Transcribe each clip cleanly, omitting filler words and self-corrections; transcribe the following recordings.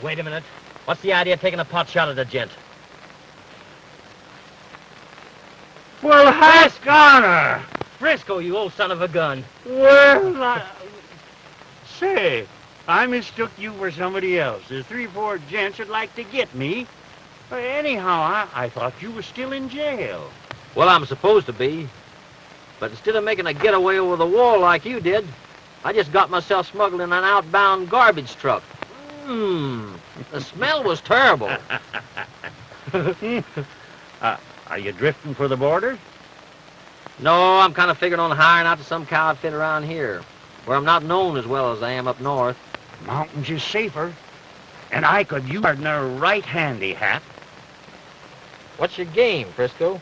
Wait a minute. What's the idea of taking a pot shot at a gent? Well, Hap Connors! Frisco, you old son of a gun. Well, say, I mistook you for somebody else. There's 3-4 gents that'd like to get me. Anyhow, I thought you were still in jail. Well, I'm supposed to be. But instead of making a getaway over the wall like you did, I just got myself smuggled in an outbound garbage truck. The smell was terrible. Are you drifting for the border? No, I'm kind of figuring on hiring out to some cow outfit around here, where I'm not known as well as I am up north. Mountains is safer. And I could use a partner right handy, Hap. What's your game, Frisco?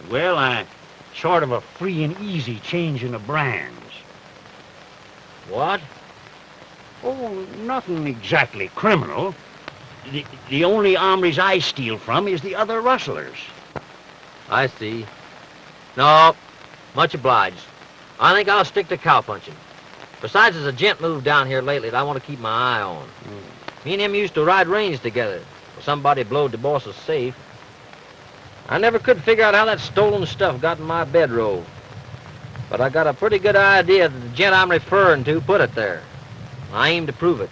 Well, I'm sort of a free and easy changing of brands. What? Oh, nothing exactly criminal. The only hombres I steal from is the other rustlers. I see. No, much obliged. I think I'll stick to cowpunching. Besides, there's a gent moved down here lately that I want to keep my eye on. Me and him used to ride range together. Well, somebody blowed the boss's safe. I never could figure out how that stolen stuff got in my bedroll. But I got a pretty good idea that the gent I'm referring to put it there. I aim to prove it.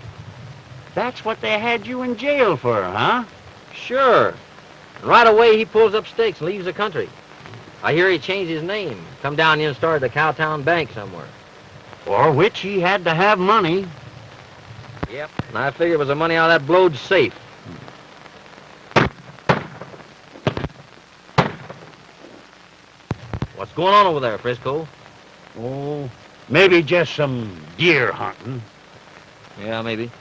That's what they had you in jail for, huh? Sure. And right away, he pulls up stakes and leaves the country. I hear he changed his name, come down here and started the Cowtown Bank somewhere. For which he had to have money. Yep, and I figure it was the money out of that blowed safe. What's going on over there, Frisco? Oh, maybe just some deer hunting. Yeah, maybe.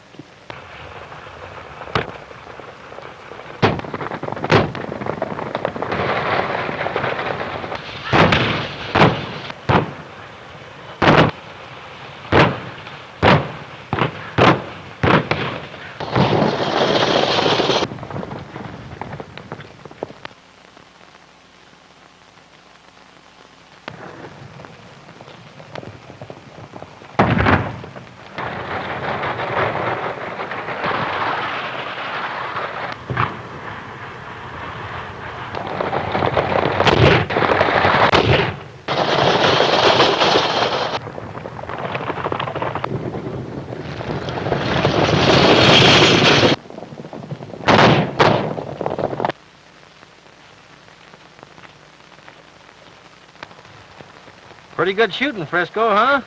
Pretty good shooting, Frisco, huh?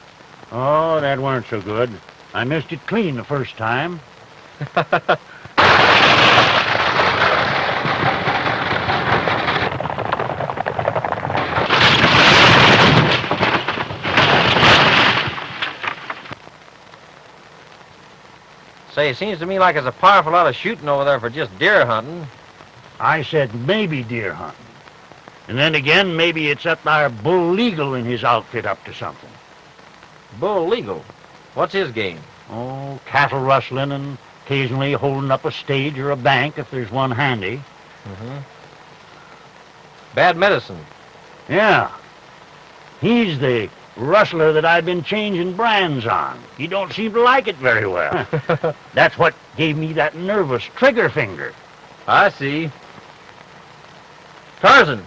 Oh, that weren't so good. I missed it clean the first time. Say, it seems to me like there's a powerful lot of shooting over there for just deer hunting. I said maybe deer hunting. And then again, maybe it's up there Bull Legal and his outfit up to something. Bull Legal? What's his game? Oh, cattle rustling and occasionally holding up a stage or a bank if there's one handy. Bad medicine. Yeah. He's the rustler that I've been changing brands on. He don't seem to like it very well. That's what gave me that nervous trigger finger. I see. Tarzan.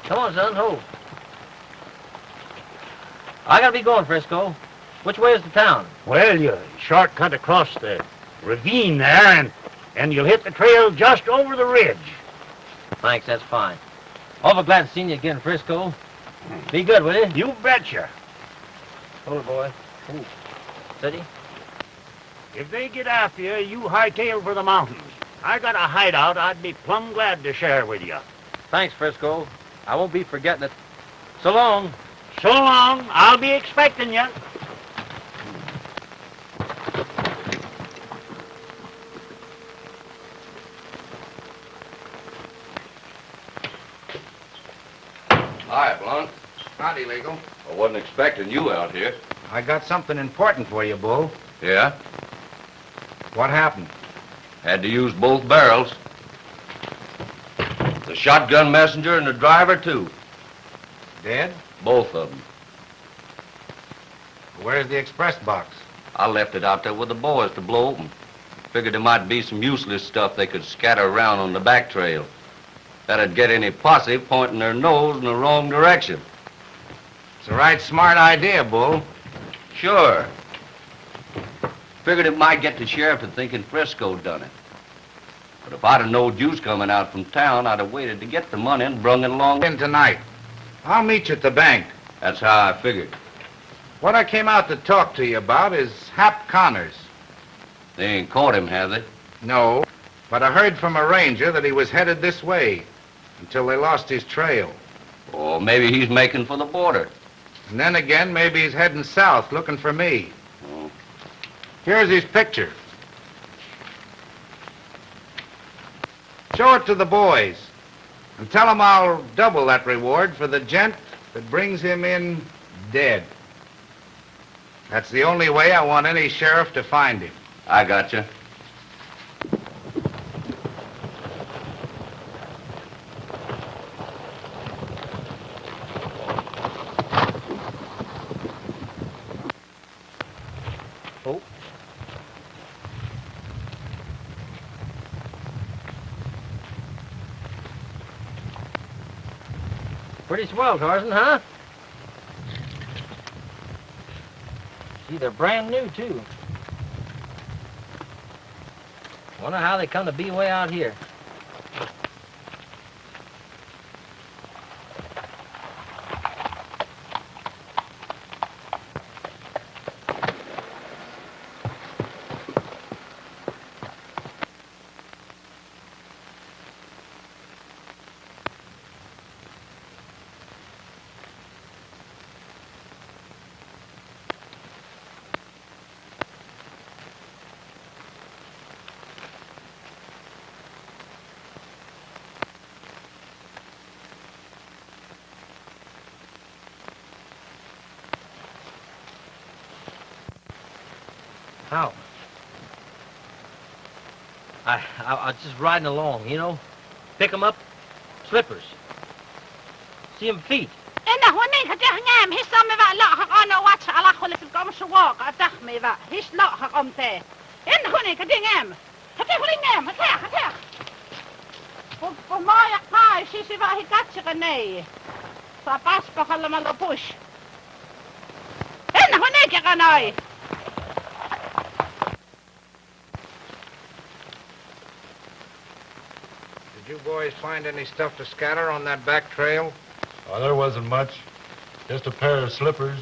Come on, son, hold. I gotta be going, Frisco. Which way is the town? Well, you shortcut across the ravine there, and you'll hit the trail just over the ridge. Thanks, that's fine. Awful glad to see you again, Frisco. Be good, will you? You betcha. Hold it, boy. Ooh. Steady. If they get after you, you hightail for the mountains. I got a hideout I'd be plumb glad to share with you. Thanks, Frisco. I won't be forgetting it. So long. So long. I'll be expecting you. Hi, Blount. Howdy, Legal. I wasn't expecting you out here. I got something important for you, Bull. Yeah? What happened? Had to use both barrels. The shotgun messenger and the driver, too. Dead? Both of them. Where's the express box? I left it out there with the boys to blow open. Figured there might be some useless stuff they could scatter around on the back trail. That'd get any posse pointing their nose in the wrong direction. It's a right smart idea, Bull. Sure. Figured it might get the sheriff to thinking Frisco done it. But if I'd have knowed you was coming out from town, I'd have waited to get the money and brung it along. In tonight. I'll meet you at the bank. That's how I figured. What I came out to talk to you about is Hap Connors. They ain't caught him, have they? No, but I heard from a ranger that he was headed this way until they lost his trail. Or maybe he's making for the border. And then again, maybe he's heading south looking for me. Oh. Here's his picture. Show it to the boys and tell them I'll double that reward for the gent that brings him in dead. That's the only way I want any sheriff to find him. I got you. Oh. Pretty swell, Tarzan, huh? See, they're brand new, too. Wonder how they come to be way out here. How? I was just riding along, you know. Pick 'em up, slippers. See 'em feet. إنه هني كتهنام هي سامي بقى لا أنا واتش على خلص القوم شواق أتخمي بقى هيش لا قوم تاه إنه هني كتهنام كتهنام هتاه وما يقاي شيء بقى هي كاتش غني فباس بخلى ما لبوش إنه هني كغناي Did you boys find any stuff to scatter on that back trail? Oh, there wasn't much. Just a pair of slippers.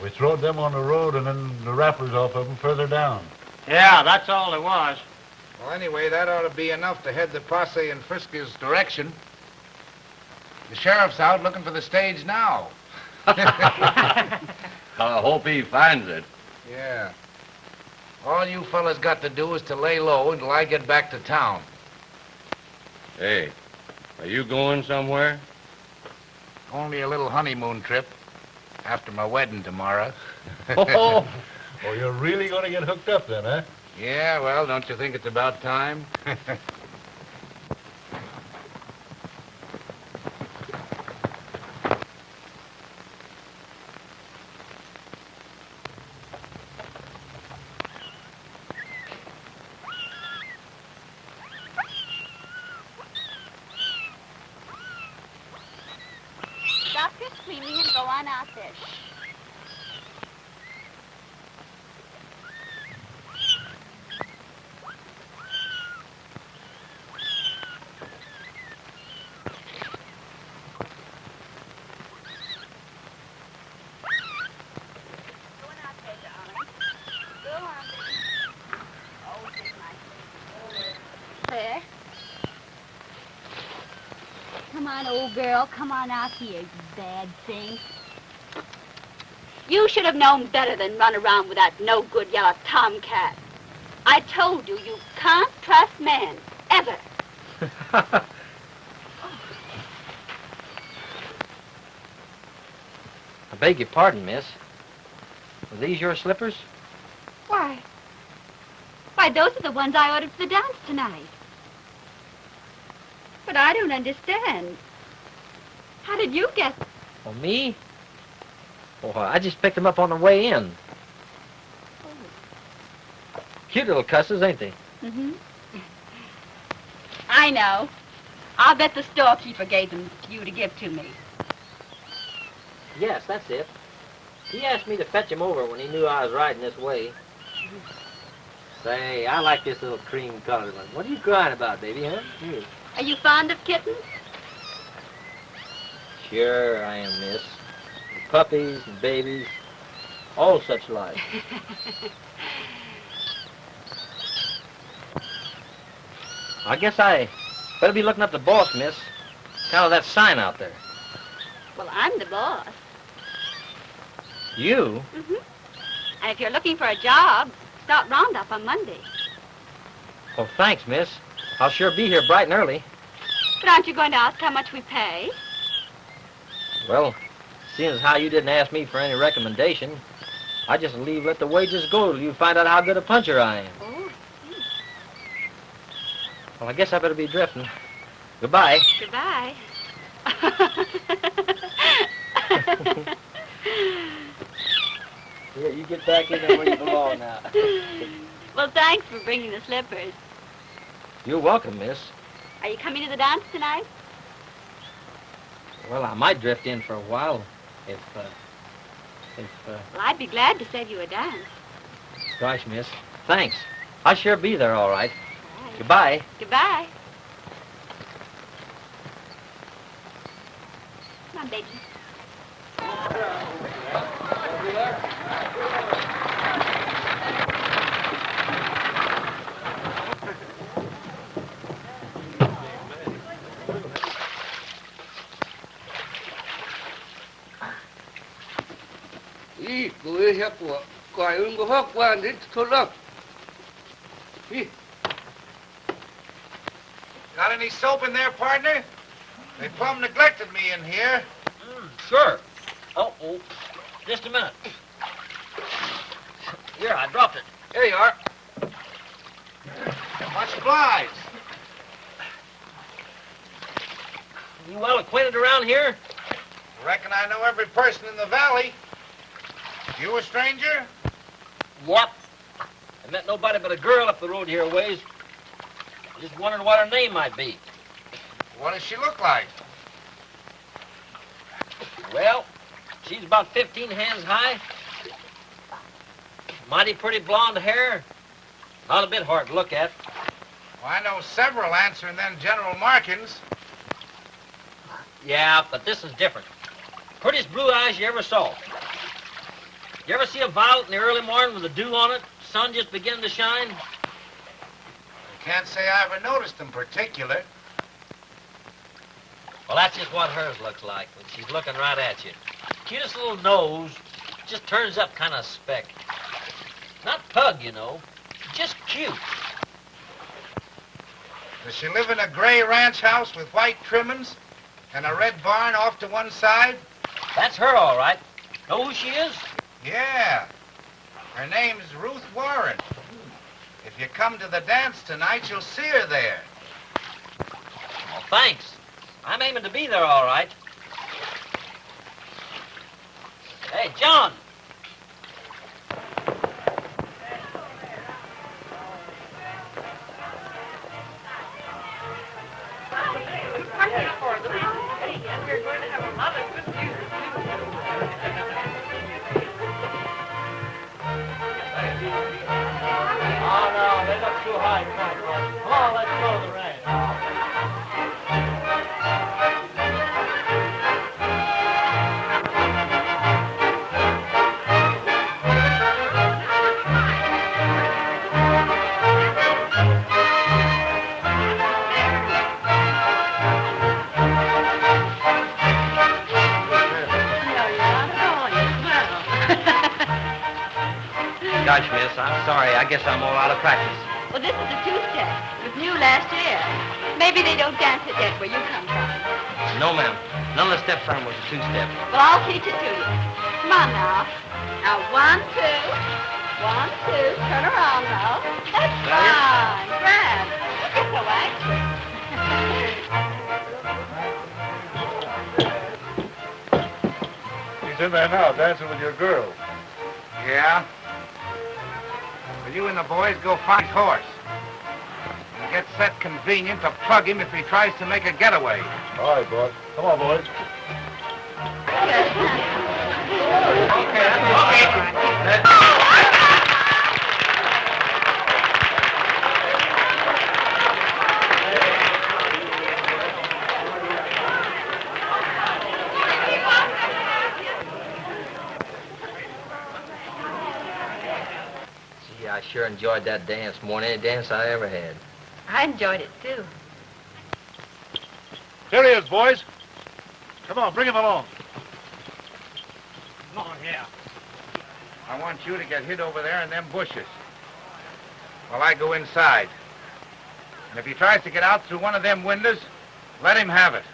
We throwed them on the road and then the wrappers off of them further down. Yeah, that's all there was. Well, anyway, that ought to be enough to head the posse in Frisco's direction. The sheriff's out looking for the stage now. I hope he finds it. Yeah. All you fellas got to do is to lay low until I get back to town. Hey, are you going somewhere? Only a little honeymoon trip after my wedding tomorrow. Oh, you're really going to get hooked up then, huh? Yeah, well, don't you think it's about time? Stop your screaming and go on out there. There. Come on, old girl. Come on out here, you bad thing. You should have known better than run around with that no-good yellow tomcat. I told you, you can't trust men, ever. I beg your pardon, miss. Are these your slippers? Why, those are the ones I ordered for the dance tonight. But I don't understand. How did you get... Oh, me? Oh, I just picked them up on the way in. Oh. Cute little cusses, ain't they? Mm-hmm. I know. I'll bet the storekeeper gave them to you to give to me. Yes, that's it. He asked me to fetch him over when he knew I was riding this way. Say, I like this little cream-colored one. What are you crying about, baby, huh? Here. Are you fond of kittens? Sure I am, miss. And puppies and babies, all such like. I guess I better be looking up the boss, miss. Kind of that sign out there. Well, I'm the boss. You? Mm-hmm. And if you're looking for a job, start roundup on Monday. Oh, thanks, miss. I'll sure be here bright and early. But aren't you going to ask how much we pay? Well, seeing as how you didn't ask me for any recommendation, I just let the wages go till you find out how good a puncher I am. Oh, Well, I guess I better be drifting. Goodbye. goodbye. Here, you get back in there where you belong now. Well, thanks for bringing the slippers. You're welcome, miss. Are you coming to the dance tonight? Well, I might drift in for a while if Well, I'd be glad to save you a dance. gosh, miss. Thanks. I'll sure be there, all right. All right. Goodbye. Goodbye. Come on, baby. Gue siap wa kain go hak wan dit tolak. Got any soap in there, partner? They plumb neglected me in here. Sure. Oh, just a minute. Here, I dropped it. Here you are. Much obliged. You well acquainted around here? Reckon I know every person in the valley. You a stranger? What? I met nobody but a girl up the road here a ways. Just wondered what her name might be. What does she look like? Well, she's about 15 hands high. Mighty pretty blonde hair. Not a bit hard to look at. Well, I know several answering them general markings. Yeah, but this is different. Prettiest blue eyes you ever saw. You ever see a violet in the early morning with the dew on it? Sun just beginning to shine? I can't say I ever noticed them particular. Well, that's just what hers looks like when she's looking right at you. Cutest little nose, just turns up kind of speck. Not pug, you know, just cute. Does she live in a gray ranch house with white trimmings and a red barn off to one side? That's her, all right. Know who she is? Yeah. Her name's Ruth Warren. If you come to the dance tonight, you'll see her there. Well, thanks. I'm aiming to be there, all right. Hey, John. Oh, no, they look too high. Come on, let's go to the ranch. Gosh, miss, I'm sorry. I guess I'm all out of practice. Well, this is a two-step. It was new last year. Maybe they don't dance it yet where you come from. No, ma'am. None of the steps on was a two-step. Well, I'll teach it to you. Come on now. Now, 1, 2. 1, 2. Turn around now. That's fine. Grand. You're so anxious. He's in there now, dancing with your girl. Yeah? Will you and the boys go find his horse? And get set convenient to plug him if he tries to make a getaway. All right, boys. Come on, boys. Gee, I sure enjoyed that dance more than any dance I ever had. I enjoyed it, too. Here he is, boys. Come on, bring him along. Come on here. I want you to get hid over there in them bushes while I go inside. And if he tries to get out through one of them windows, let him have it.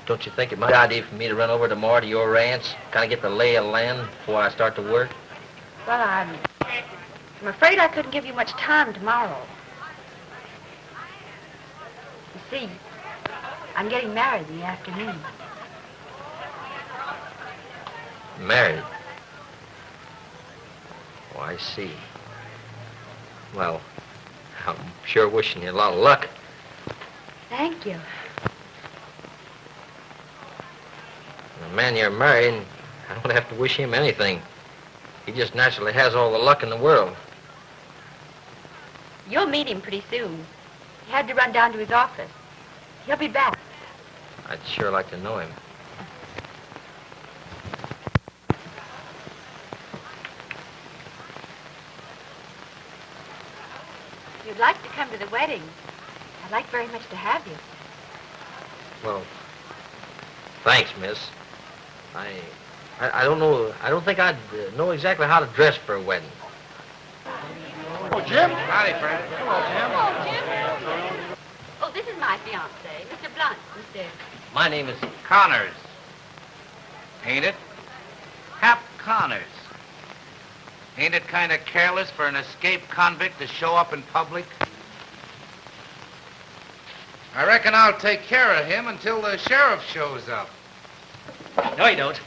Don't you think it might be a good idea for me to run over tomorrow to your ranch, kind of get the lay of the land before I start to work? Well, I'm afraid I couldn't give you much time tomorrow. You see, I'm getting married in the afternoon. Married? Oh, I see. Well, I'm sure wishing you a lot of luck. Thank you. The man you're marrying, I don't have to wish him anything. He just naturally has all the luck in the world. You'll meet him pretty soon. He had to run down to his office. He'll be back. I'd sure like to know him. If you'd like to come to the wedding, I'd like very much to have you. Well, thanks, miss. I don't know. I don't think I'd know exactly how to dress for a wedding. Oh, Jim. Howdy, Fred. Oh, this is my fiancé, Mr. Blount, Mr. My name is... Connors. Ain't it? Hap Connors. Ain't it kind of careless for an escaped convict to show up in public? I reckon I'll take care of him until the sheriff shows up. No, you don't.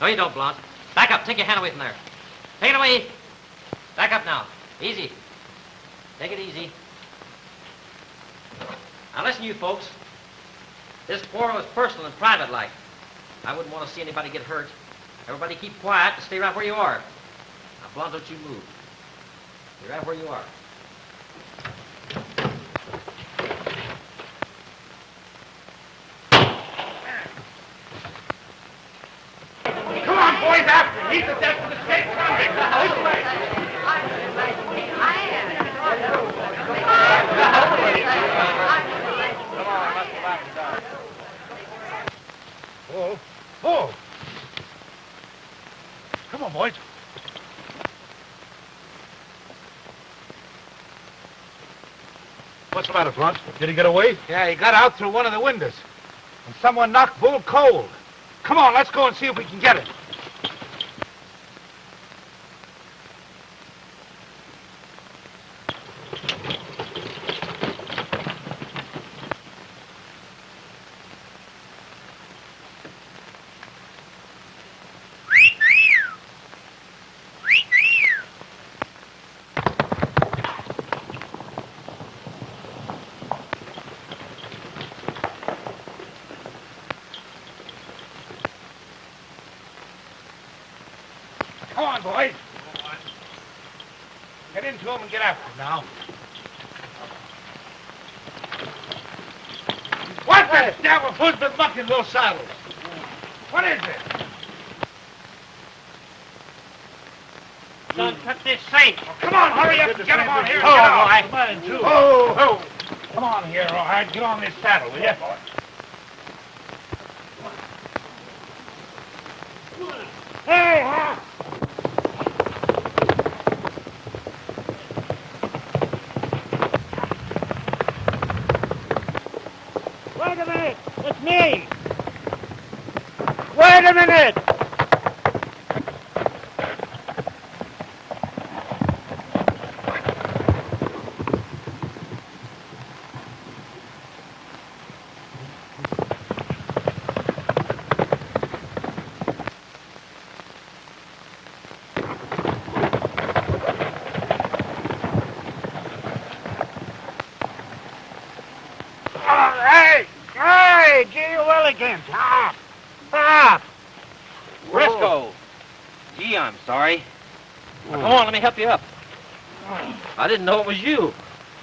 No, you don't, Blount. Back up. Take your hand away from there. Take it away. Back up now. Easy. Take it easy. Now, listen, you folks. This quarrel is personal and private like. I wouldn't want to see anybody get hurt. Everybody keep quiet and stay right where you are. Now, Blount, don't you move. Stay right where you are. Come on, boys, after him. He's the desperate escaped convict. This way. Oh. Oh. Come on, boys. What's the matter, Blount? Did he get away? Yeah, he got out through one of the windows. And someone knocked Bull cold. Come on, let's go and see if we can get him. Come on, boys. Get into him and get after him now. What's that devil? Who's been mucking those saddles? What is it? Son, cut this safe. Oh, come on, hurry up and get him on here. Oh, all right. Mine, too. Oh, come on here, all right. Get on this saddle, will you? Hey, Hap! Wait a minute! It's me! Wait a minute! again, Hap. Hap! Frisco! Gee, I'm sorry. Now, come on, let me help you up. I didn't know it was you.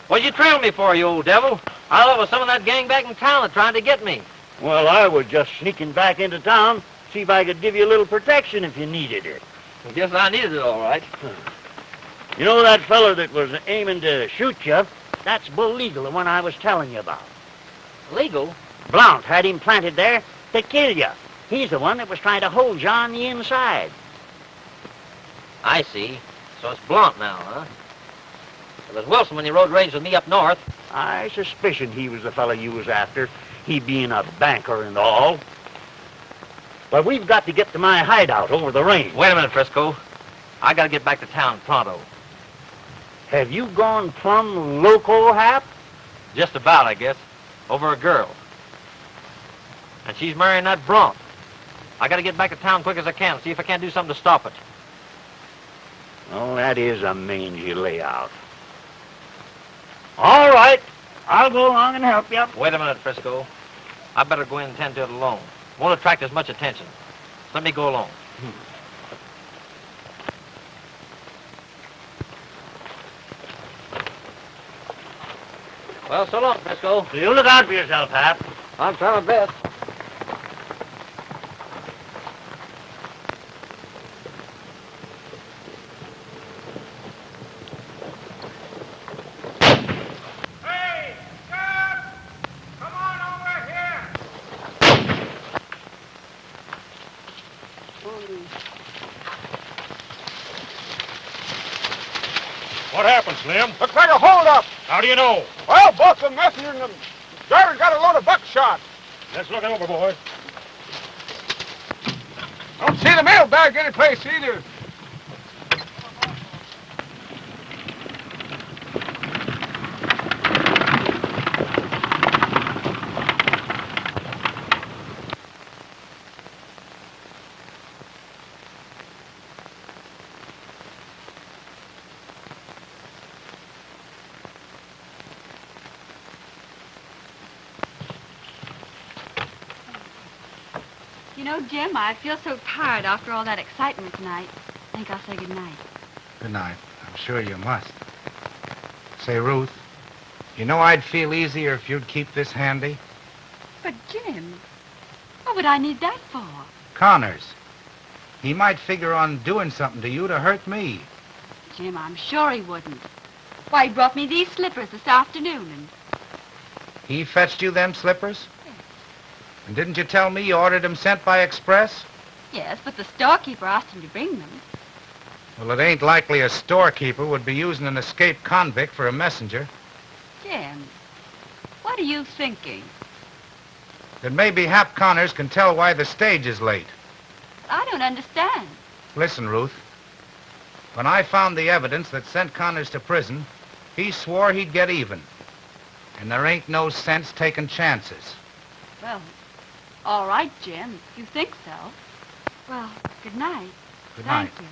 What'd you trail me for, you old devil? I thought it was some of that gang back in town that tried to get me. Well, I was just sneaking back into town, see if I could give you a little protection if you needed it. I guess I needed it all right. You know that feller that was aiming to shoot you? That's Bull Legal, the one I was telling you about. Legal? Blount had him planted there to kill you. He's the one that was trying to hold you on the inside. I see. So it's Blount now, huh? It was Wilson when he rode range with me up north. I suspicion he was the fellow you was after, he being a banker and all. But we've got to get to my hideout over the range. Wait a minute, Frisco. I gotta get back to town pronto. Have you gone plumb loco, Hap? Just about, I guess. Over a girl. And she's marrying that Blount. I gotta get back to town quick as I can, see if I can't do something to stop it. Oh, that is a mangy layout. All right. I'll go along and help you. Wait a minute, Frisco. I better go in and tend to it alone. Won't attract as much attention. Let me go along. Well, so long, Frisco. You look out for yourself, Hap. I'm trying my best. Hey, stop! Come on over here! What happened, Slim? Looks like a holdup. How do you know? Well, both the messenger and the driver got a load of buckshot. Let's look it over, boys. Don't see the mailbag anyplace either. You know, Jim, I feel so tired after all that excitement tonight. I think I'll say good night. Good night. I'm sure you must. Say, Ruth, you know I'd feel easier if you'd keep this handy? But, Jim, what would I need that for? Connors. He might figure on doing something to you to hurt me. Jim, I'm sure he wouldn't. Why, he brought me these slippers this afternoon, and He fetched you them slippers? And didn't you tell me you ordered them sent by express? yes, but the storekeeper asked him to bring them. Well, it ain't likely a storekeeper would be using an escaped convict for a messenger. Jim, what are you thinking? That maybe Hap Connors can tell why the stage is late. I don't understand. Listen, Ruth. When I found the evidence that sent Connors to prison, he swore he'd get even. And there ain't no sense taking chances. Well, all right, Jim, if you think so. Well, good night. Good night. Thank you.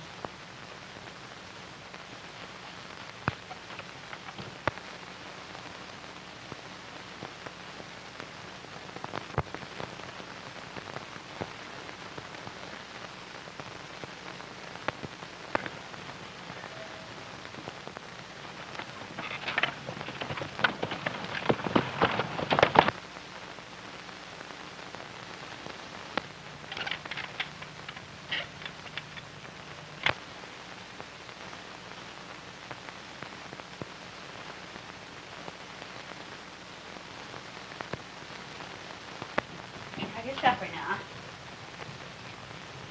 Have your supper now.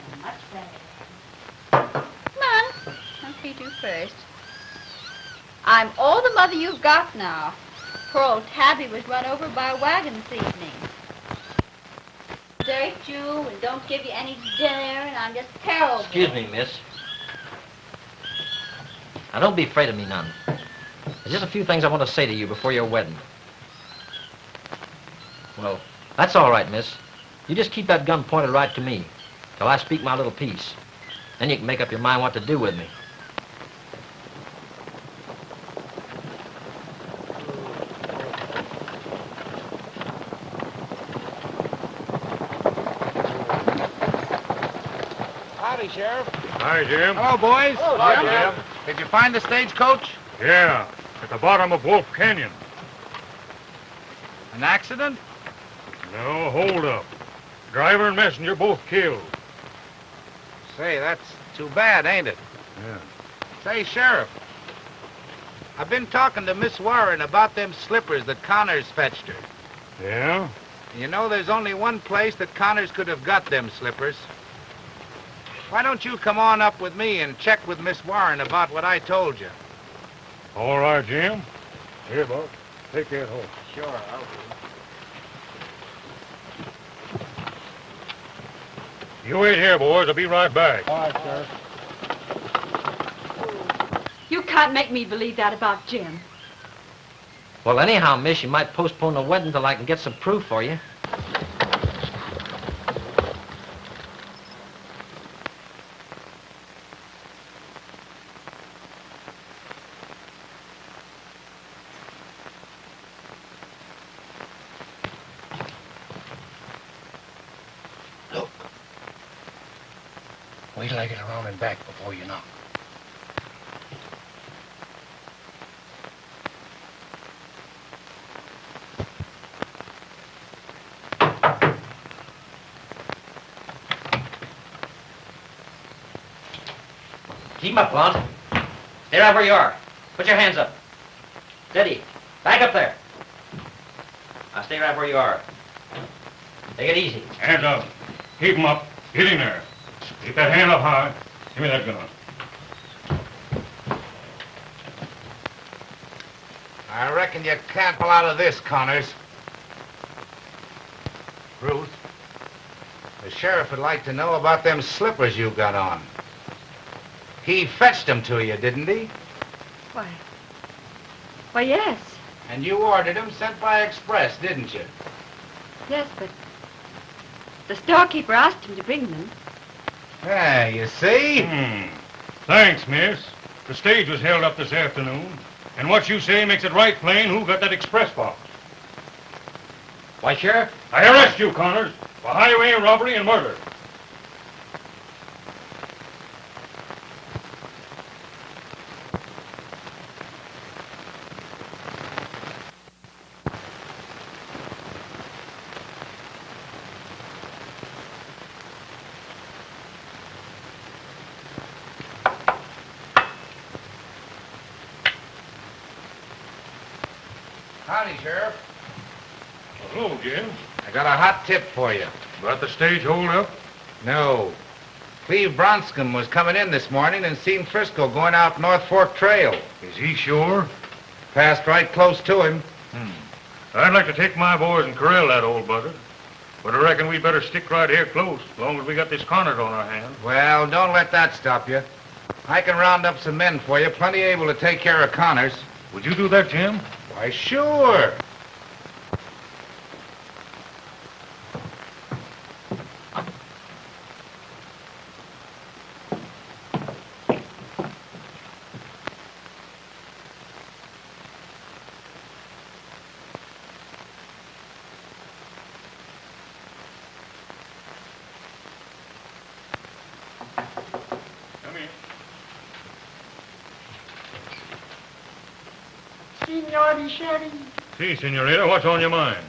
You're much better. Come on. I'll feed you first. I'm all the mother you've got now. Poor old Tabby was run over by a wagon this evening. Desert you and don't give you any dinner, and I'm just terrible. Excuse me, miss. Now, don't be afraid of me none. There's just a few things I want to say to you before your wedding. Well, that's all right, miss. You just keep that gun pointed right to me till I speak my little piece. Then you can make up your mind what to do with me. Howdy, Sheriff. Hi, Jim. Hello, boys. Hello, Jim. Did you find the stagecoach? Yeah, at the bottom of Wolf Canyon. An accident? No, hold up. Driver and messenger both killed. Say, that's too bad, ain't it? Yeah. Say, Sheriff, I've been talking to Miss Warren about them slippers that Connors fetched her. Yeah? You know, there's only one place that Connors could have got them slippers. Why don't you come on up with me and check with Miss Warren about what I told you? All right, Jim. Here, Buck. Take that horse. Sure, I'll do. You wait here, boys. I'll be right back. All right, Sheriff. You can't make me believe that about Jim. Well, anyhow, miss, you might postpone the wedding till I can get some proof for you. Look. Wait till I get around and back before you knock. Keep 'em up, Blount. Stay right where you are. Put your hands up. Steady. Back up there. Now stay right where you are. Take it easy. Hands up. Keep 'em up. Get in there. Keep that hand up high. Give me that gun. I reckon you can't pull out of this, Connors. Ruth, the sheriff would like to know about them slippers you got on. He fetched them to you, didn't he? Why, yes. And you ordered them sent by express, didn't you? Yes, but the storekeeper asked him to bring them. Yeah, you see? Thanks, miss. The stage was held up this afternoon. And what you say makes it right plain who got that express box. Why, Sheriff? I arrest you, Connors, for highway robbery and murder. Howdy, Sheriff. Hello, Jim. I got a hot tip for you. Got the stage hold up? No. Cleve Bronscombe was coming in this morning and seen Frisco going out North Fork Trail. Is he sure? Passed right close to him. I'd like to take my boys and corral that old buzzard. But I reckon we'd better stick right here close, as long as we got this Connors on our hands. Well, don't let that stop you. I can round up some men for you, plenty able to take care of Connors. Would you do that, Jim? Why, sure. Come in. Signori Sherry, See, senorita, what's on your mind?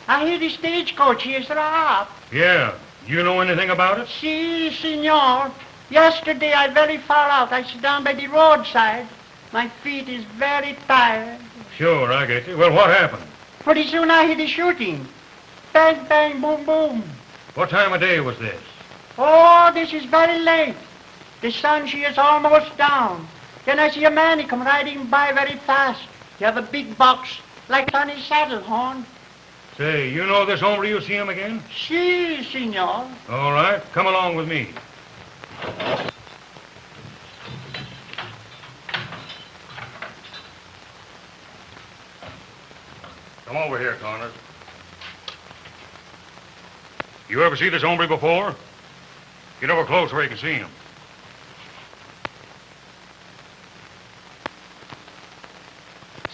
I hear the stagecoach is up. Yeah. You know anything about it? Si, signor. Yesterday I very far out. I sit down by the roadside. My feet is very tired. Sure, I get you. Well, what happened? Pretty soon I hear the shooting. Bang, bang, boom, boom. What time of day was this? Oh, this is very late. The sun, she is almost down. Then I see a man, he come riding by very fast. He have a big box, like on his saddle horn. Say, you know this hombre, you see him again? Si, signor. All right, come along with me. Come over here, Connors. You ever see this hombre before? Get over close where you can see him.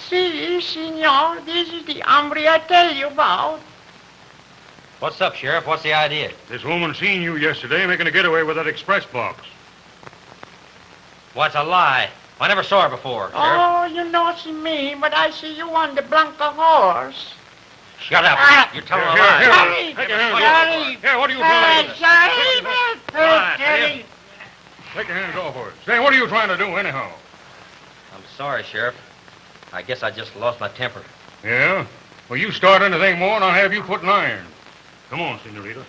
Si, signor. This is the hombre I tell you about. What's up, Sheriff? What's the idea? This woman seen you yesterday making a getaway with that express box. What's a lie? I never saw her before, Sheriff. Oh, you know it's me, but I see you on the Blanca horse. Shut up. You're telling a Here, lie. here. Take your hands off. Here, what are you trying to do? Take your hands off her. Say, what are you trying to do, anyhow? I'm sorry, Sheriff. I guess I just lost my temper. Yeah? Well, you start anything more, and I'll have you put in irons. Come on, Senorita.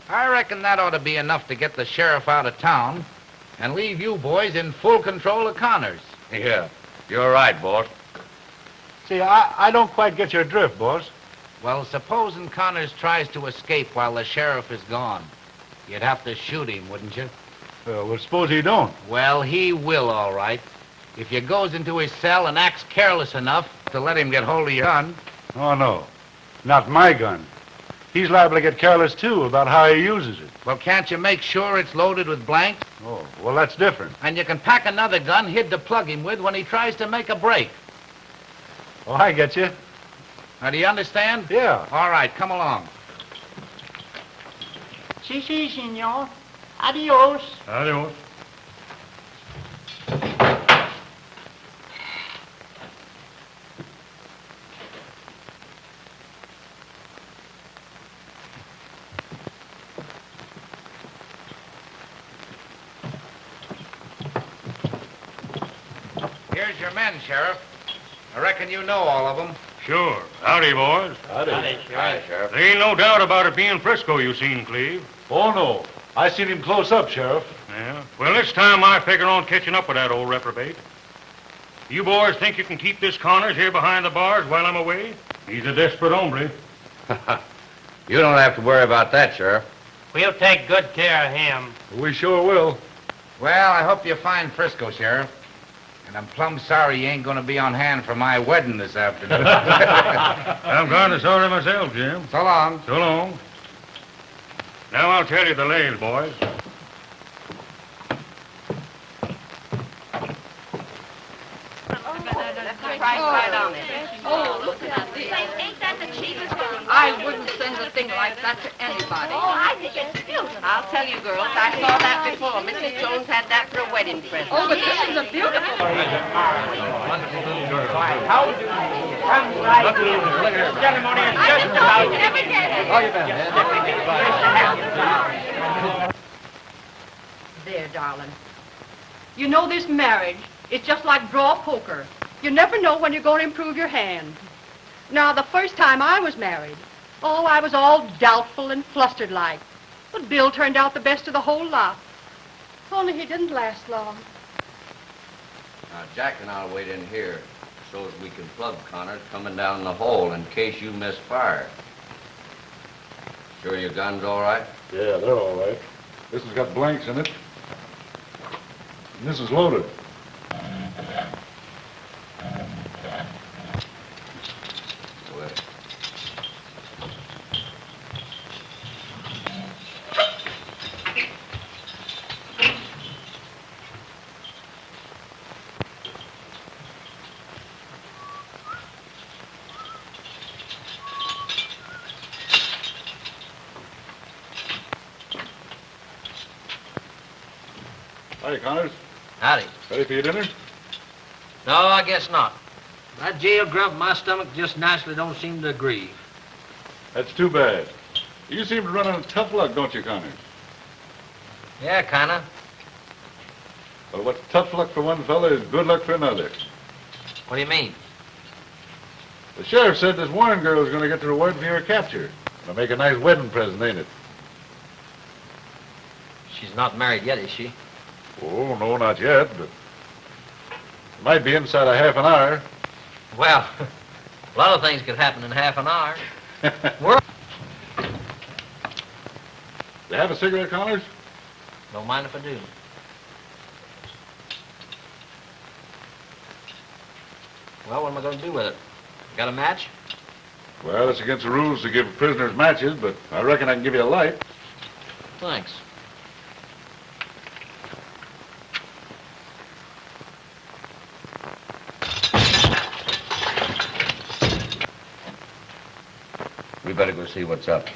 I reckon that ought to be enough to get the sheriff out of town and leave you boys in full control of Connors. Yeah, you're right, boss. See, I don't quite get your drift, boss. Well, supposing Connors tries to escape while the sheriff is gone. You'd have to shoot him, wouldn't you? Well, suppose he don't. Well, he will, all right. If you goes into his cell and acts careless enough to let him get hold of your gun. Oh, no. Not my gun. He's liable to get careless, too, about how he uses it. Well, can't you make sure it's loaded with blanks? Oh, well, that's different. And you can pack another gun hid to plug him with when he tries to make a break. Oh, I get you. Now, do you understand? Yeah. All right, come along. Si, senor. Adios. Adios. Here's your men, Sheriff. I reckon you know all of them. Sure. Howdy, boys. Howdy. Hi, Sheriff. There ain't no doubt about it being Frisco you seen, Cleve. Oh, no. I seen him close up, Sheriff. Yeah. Well, this time I figure on catching up with that old reprobate. You boys think you can keep this Connors here behind the bars while I'm away? He's a desperate hombre. You don't have to worry about that, Sheriff. We'll take good care of him. We sure will. Well, I hope you find Frisco, Sheriff. And I'm plumb sorry you ain't going to be on hand for my wedding this afternoon. I'm kind of sorry myself, Jim. So long. So long. Now I'll tell you the lays, boys. Right on it. Oh, look at this. Ain't that the cheapest one? I wouldn't send a thing like that to anybody. Oh, I think it's beautiful. I'll tell you, girls, I saw that before. Mrs. Jones had that for a wedding present. Oh, but this is a beautiful one. How do you come right in? This ceremony is just about... There, darling. You know this marriage is just like draw poker. You never know when you're going to improve your hand. Now, the first time I was married, oh, I was all doubtful and flustered like. But Bill turned out the best of the whole lot. Only he didn't last long. Now, Jack and I'll wait in here so as we can plug Connors coming down the hole in case you miss fire. Sure your gun's all right? Yeah, they're all right. This has got blanks in it. And this is loaded. Well, Hi, Connors. Howdy. Ready for your dinner? No, I guess not. That jail grump in my stomach just naturally don't seem to agree. That's too bad. You seem to run on tough luck, don't you, Connors? Yeah, kinda. Well, what's tough luck for one fella is good luck for another. What do you mean? The sheriff said this Warren girl's going to get the reward for your capture. It'll make a nice wedding present, ain't it? She's not married yet, is she? Oh, no, not yet, but it might be inside a half an hour. Well, a lot of things could happen in half an hour. We're... You have a cigarette, Connors? Don't mind if I do. Well, what am I going to do with it? Got a match? Well, it's against the rules to give prisoners matches, but I reckon I can give you a light. Thanks. We better go see what's up.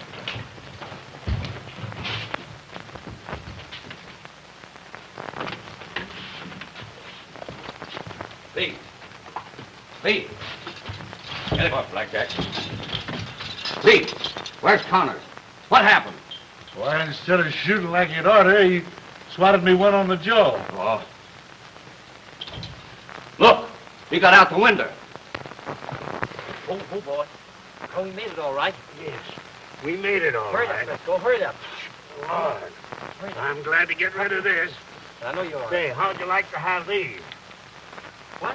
Lee. Lee. Get him up, Blackjack. Lee, where's Connors? What happened? Why, instead of shooting like you'd oughter, he swatted me one on the jaw. Oh. Look, he got out the window. Oh, boy. Oh, we made it all right. Yes, we made it all Hurry right. up, Frisco. Hurry up. Lord, I'm glad to get rid of this. I know you are. Say, how'd you like to have these? What?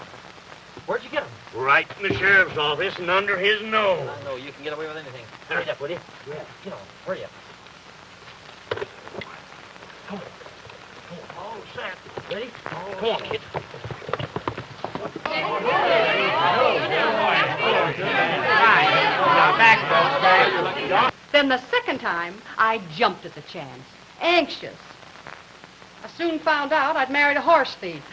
Where'd you get them? Right in the sheriff's office and under his nose. I know you can get away with anything. Hurry up, will you? Yeah. Get on. Hurry up. Come on. All set. Ready? Come on, kid. Then the second time, I jumped at the chance, anxious. I soon found out I'd married a horse thief.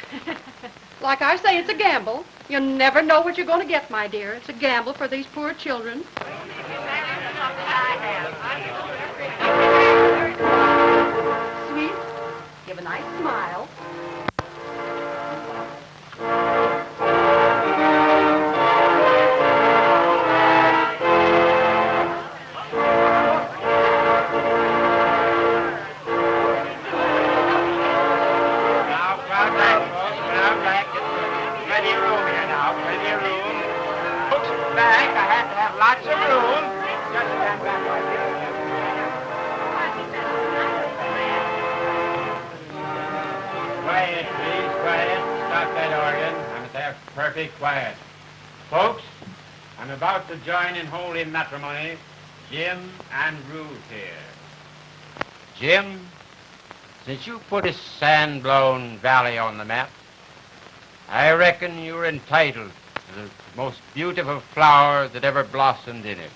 Like I say, it's a gamble. You never know what you're going to get, my dear. It's a gamble for these poor children. Sweet, give a nice smile. Lots of room. Just stand back right there. Quiet, please, quiet. Stop that organ. I'm there, perfect quiet. Folks, I'm about to join in holy matrimony Jim and Ruth here. Jim, since you put a sand-blown valley on the map, I reckon you're entitled to the most beautiful flower that ever blossomed in it.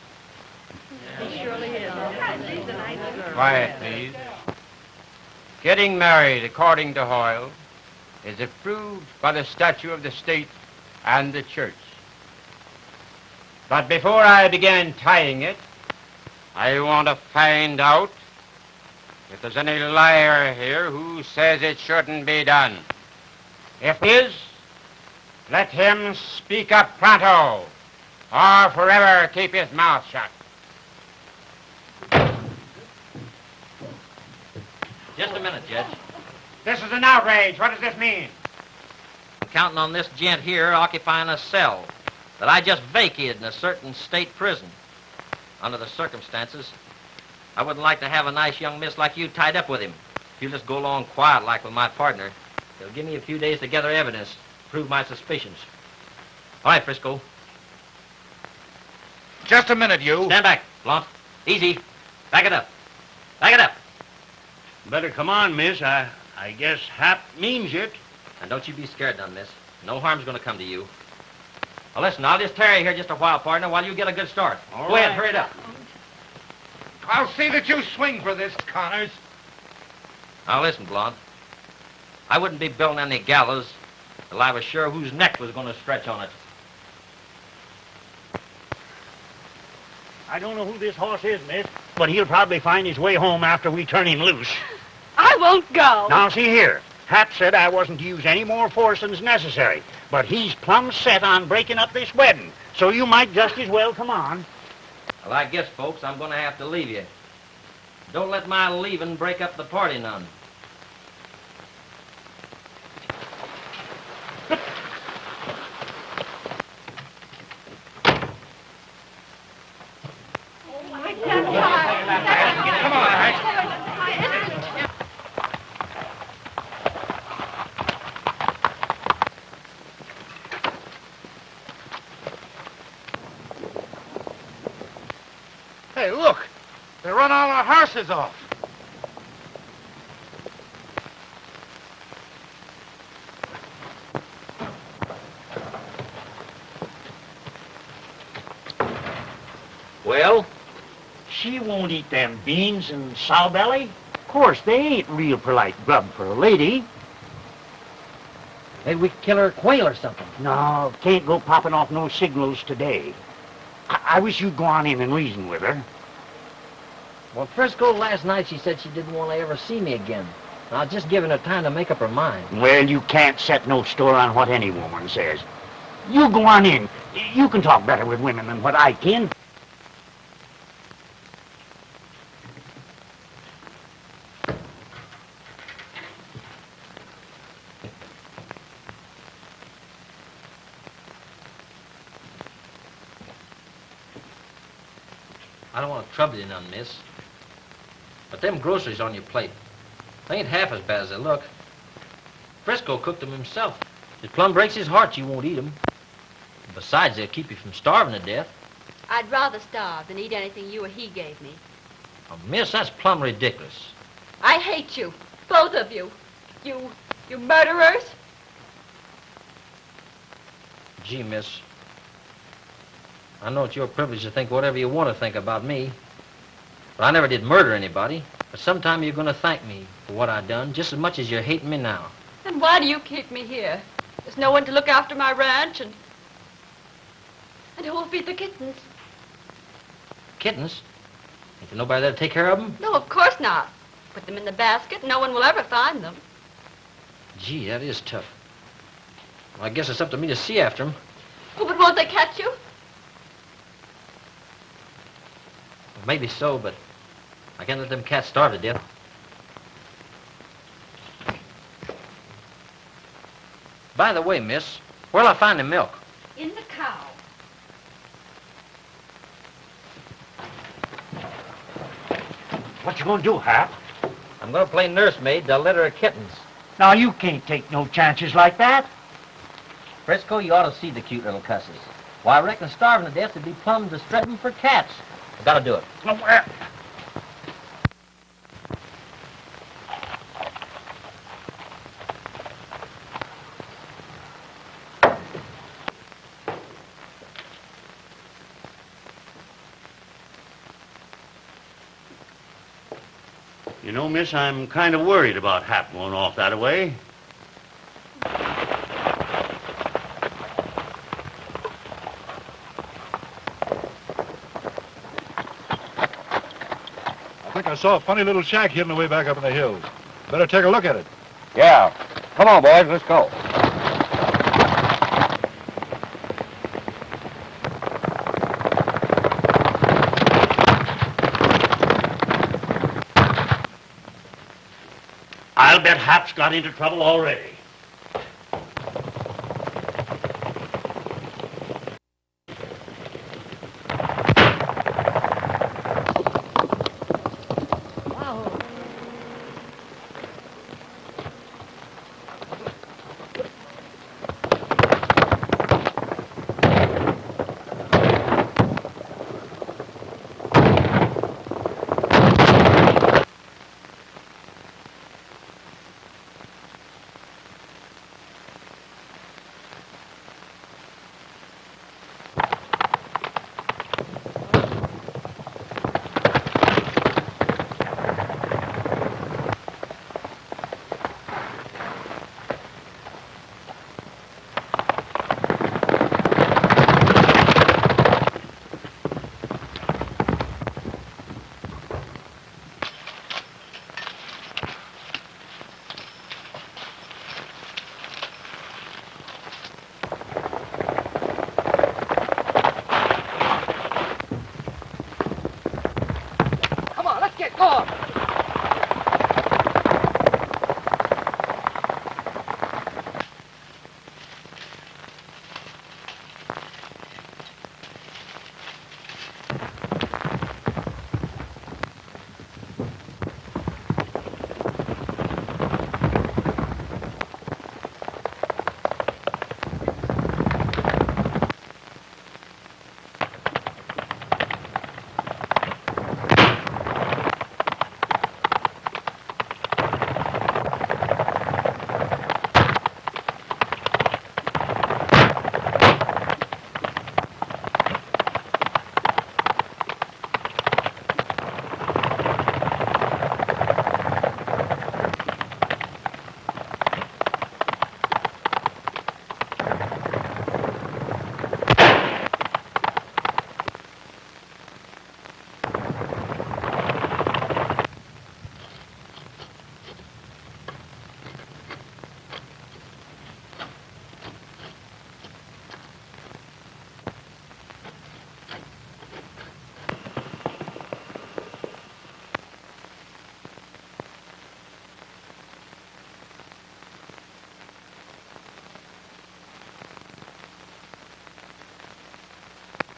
He surely is. She's a nice girl. Quiet, please. Getting married according to Hoyle is approved by the statute of the state and the church. But before I begin tying it, I want to find out if there's any liar here who says it shouldn't be done. If there is, let him speak up pronto, or forever keep his mouth shut. Just a minute, Judge. This is an outrage. What does this mean? I'm counting on this gent here occupying a cell that I just vacated in a certain state prison. Under the circumstances, I wouldn't like to have a nice young miss like you tied up with him. If you just go along quiet like with my partner, it'll give me a few days to gather evidence, prove my suspicions. All right, Frisco. Just a minute, you. Stand back, Blount. Easy. Back it up. Back it up. Better come on, miss. I guess Hap means it. And don't you be scared none, miss. No harm's gonna come to you. Now listen, I'll just tarry here just a while, partner, while you get a good start. Go ahead, hurry it up. I'll see that you swing for this, Connors. Now listen, Blount. I wouldn't be building any gallows till I was sure whose neck was gonna stretch on it. I don't know who this horse is, miss, but he'll probably find his way home after we turn him loose. I won't go. Now, see here. Hap said I wasn't to use any more force than's necessary, but he's plumb set on breaking up this wedding, so you might just as well come on. Well, I guess, folks, I'm gonna have to leave you. Don't let my leaving break up the party none. Hey, look. They run all our horses off. Well? She won't eat them beans and sow belly. Of course, they ain't real polite grub for a lady. Maybe we could kill her a quail or something. No, can't go popping off no signals today. I wish you'd go on in and reason with her. Well, Frisco last night, she said she didn't want to ever see me again. I was just giving her time to make up her mind. Well, you can't set no store on what any woman says. You go on in. You can talk better with women than what I can. I don't want to trouble you none, miss. But them groceries on your plate, they ain't half as bad as they look. Frisco cooked them himself. It plumb breaks his heart you won't eat them. Besides, they'll keep you from starving to death. I'd rather starve than eat anything you or he gave me. Oh, miss, that's plumb ridiculous. I hate you, both of you. You murderers. Gee, miss, I know it's your privilege to think whatever you want to think about me. But I never did murder anybody. But sometime you're going to thank me for what I done just as much as you're hating me now. Then why do you keep me here? There's no one to look after my ranch and who'll feed the kittens? Kittens? Ain't there nobody there to take care of them? No, of course not. Put them in the basket, no one will ever find them. Gee, that is tough. Well, I guess it's up to me to see after them. Oh, but won't they catch you? Maybe so, but I can't let them cats starve to death. By the way, miss, where'll I find the milk? In the cow. What you gonna do, Hap? I'm gonna play nursemaid to a litter of kittens. Now, you can't take no chances like that. Frisco, you ought to see the cute little cusses. Why, I reckon starving to death would be plumb distressing for cats. I gotta do it. You know, miss, I'm kind of worried about Hap going off that way. I think I saw a funny little shack hidden away back up in the hills. Better take a look at it. Yeah. Come on, boys, let's go. I'll bet Hap's got into trouble already.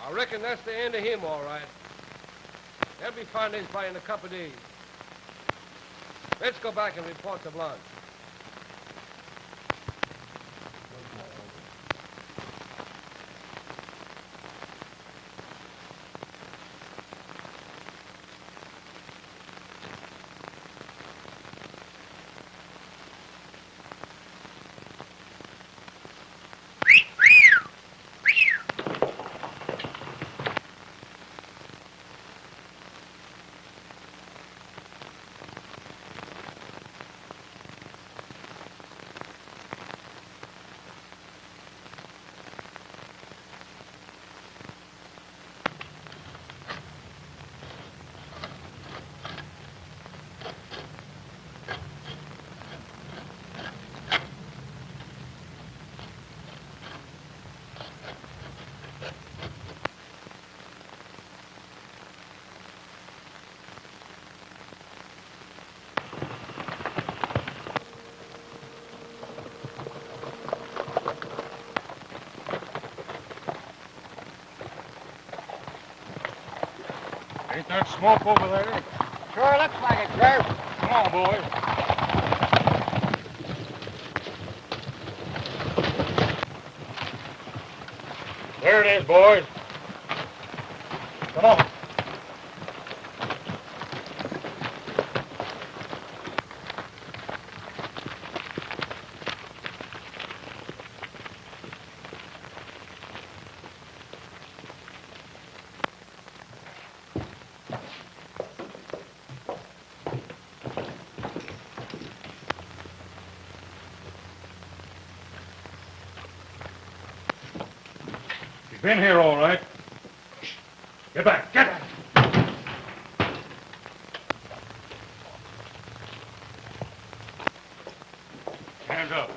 I reckon that's the end of him, all right. They'll be finding his body in a couple of days. Let's go back and report to Blount. Ain't that smoke over there? Sure looks like it, Sheriff. Come on, boys. There it is, boys. Come on. He's been here, all right. Get back, get back. Hands up.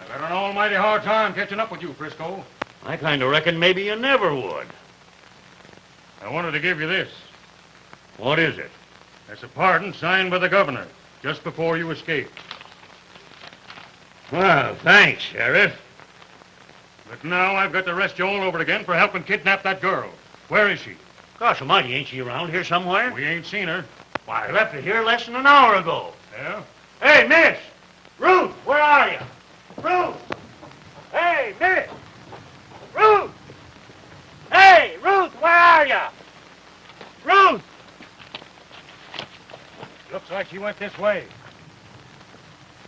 I've had an almighty hard time catching up with you, Frisco. I kind of reckon maybe you never would. I wanted to give you this. What is it? That's a pardon signed by the governor just before you escaped. Well, thanks, Sheriff. But now I've got to arrest you all over again for helping kidnap that girl. Where is she? Gosh almighty, ain't she around here somewhere? We ain't seen her. Why, I left her here less than an hour ago. Yeah? Hey, miss! Ruth, where are you? Ruth! Hey, miss! Ruth! Hey, Ruth, where are you? Ruth! Looks like she went this way.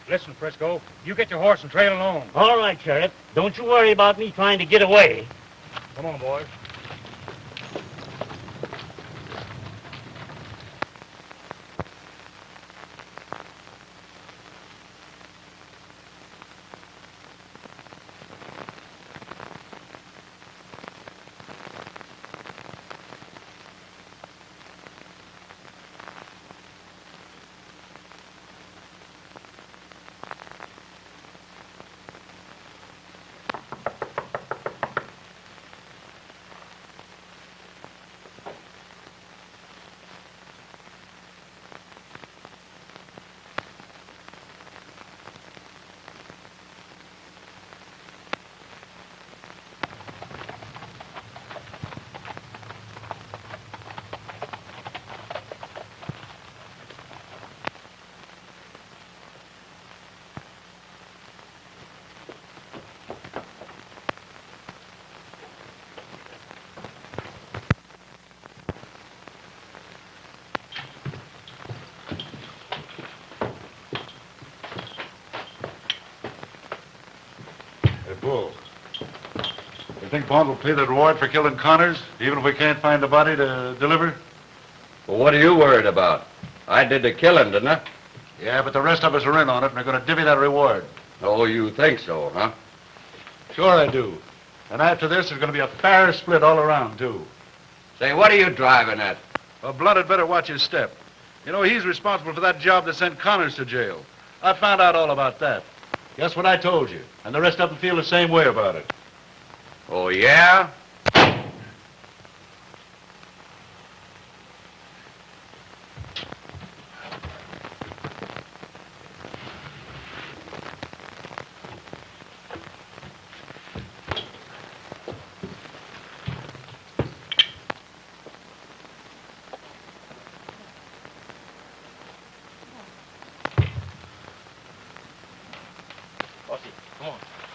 Listen, Frisco, you get your horse and trail along. All right, Sheriff. Don't you worry about me trying to get away. Come on, boys. Bull. You think Bond will pay the reward for killing Connors, even if we can't find the body to deliver? Well, what are you worried about? I did the killing, didn't I? Yeah, but the rest of us are in on it, and they're going to divvy that reward. Oh, you think so, huh? Sure I do. And after this, there's going to be a fair split all around, too. Say, what are you driving at? Well, Blount had better watch his step. You know, he's responsible for that job that sent Connors to jail. I found out all about that. Guess what I told you? And the rest of them feel the same way about it. Oh, yeah?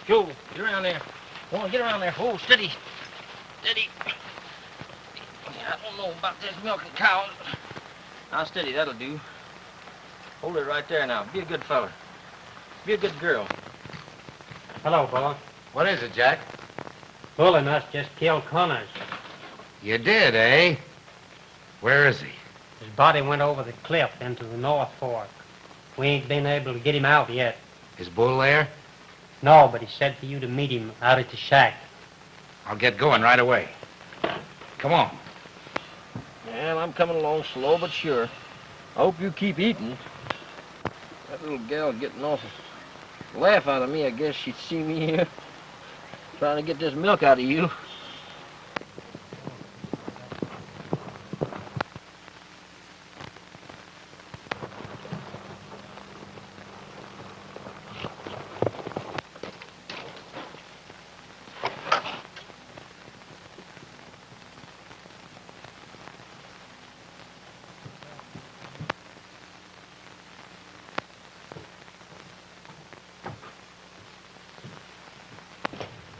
Joe, get around there. Come on, get around there. Oh, steady. Steady. Yeah, I don't know about this milking cows. Now, steady, that'll do. Hold it right there now. Be a good fella. Be a good girl. Hello, boss. What is it, Jack? Bulling us just killed Connors. You did, eh? Where is he? His body went over the cliff into the North Fork. We ain't been able to get him out yet. His bull there? No, but he said for you to meet him out at the shack. I'll get going right away. Come on. Well, I'm coming along slow but sure. I hope you keep eating. That little gal getting off a laugh out of me. I guess she'd see me here trying to get this milk out of you.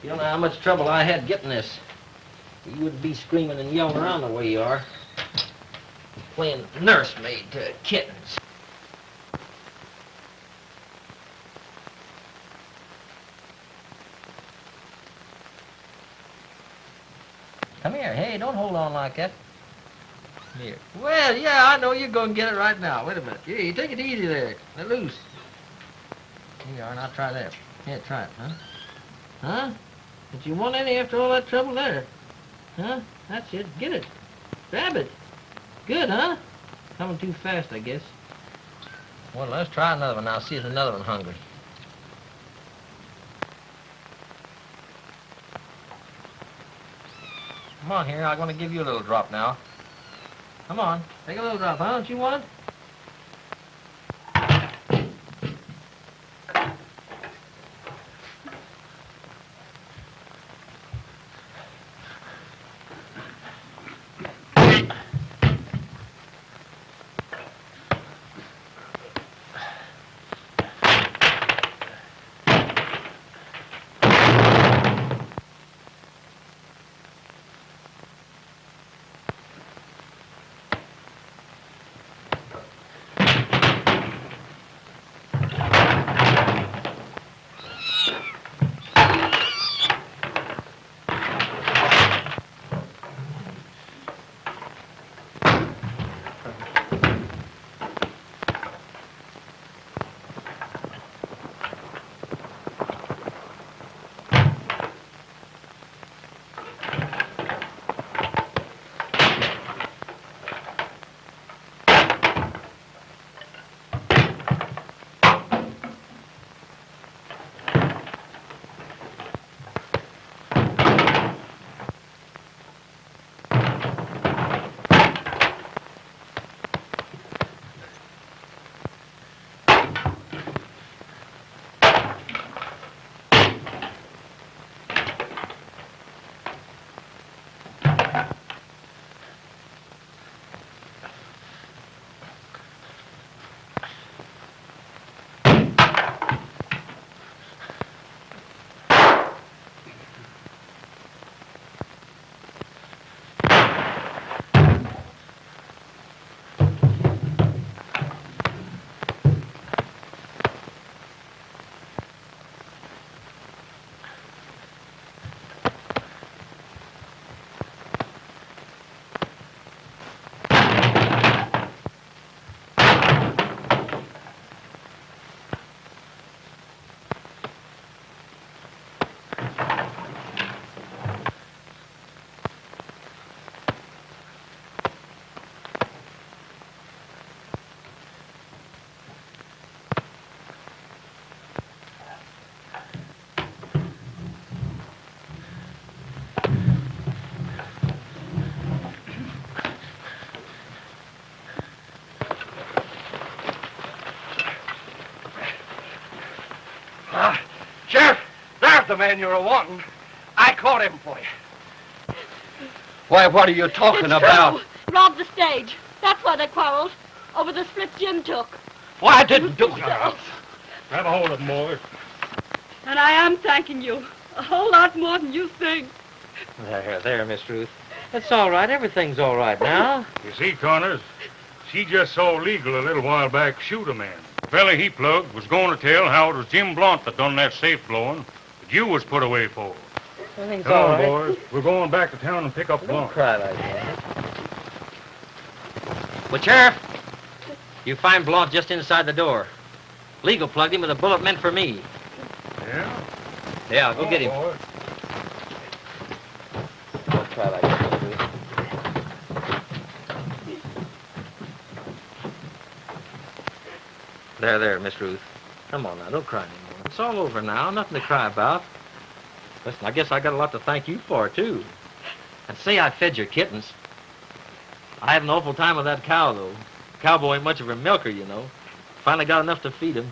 You don't know how much trouble I had getting this. You wouldn't be screaming and yelling around the way you are. Playing nursemaid to kittens. Come here. Hey, don't hold on like that. Here. Well, yeah, I know you're going to get it right now. Wait a minute. Here, you take it easy there. Let loose. Here you are, and I'll try that. Here, try it, huh? Huh? Did you want any after all that trouble there? Huh? That's it. Get it. Grab it. Good, huh? Coming too fast, I guess. Well, let's try another one now. See if another one's hungry. Come on here. I'm going to give you a little drop now. Come on. Take a little drop, huh? Don't you want it? Sheriff, there's the man you're a-wanting. I caught him for you. Why, what are you talking It's about? true. Robbed the stage. That's why they quarreled. Over the slip Jim took. Why, I didn't do it. Grab a hold of him, boys. And I am thanking you a whole lot more than you think. There, Miss Ruth. It's all right. Everything's all right now. You see, Connors, she just saw legal a little while back shoot a man. The fella he plugged was going to tell how it was Jim Blount that done that safe blowing that you was put away for. Everything's Come all on, right. boys. We're going back to town and pick up Don't Blount. cry like that. Well, Sheriff, you find Blount just inside the door. Legal plugged him with a bullet meant for me. Yeah? Yeah, go get him. Boy. Don't cry like that, Miss Ruth. There, Miss Ruth. Come on now, don't cry anymore. It's all over now, nothing to cry about. Listen, I guess I got a lot to thank you for, too. And say I fed your kittens. I had an awful time with that cow, though. Cowboy ain't much of a milker, you know. Finally got enough to feed him.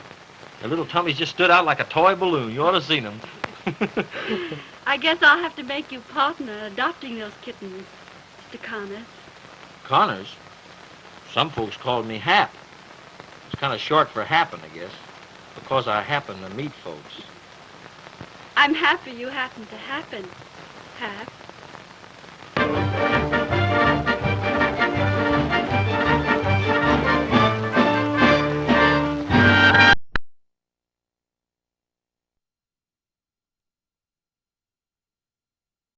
Their little tummies just stood out like a toy balloon. You ought to have seen them. I guess I'll have to make you partner adopting those kittens, Mr. Connors. Connors? Some folks called me Hap. It's kind of short for happen, I guess, because I happen to meet folks. I'm happy you happen to happen, Hap.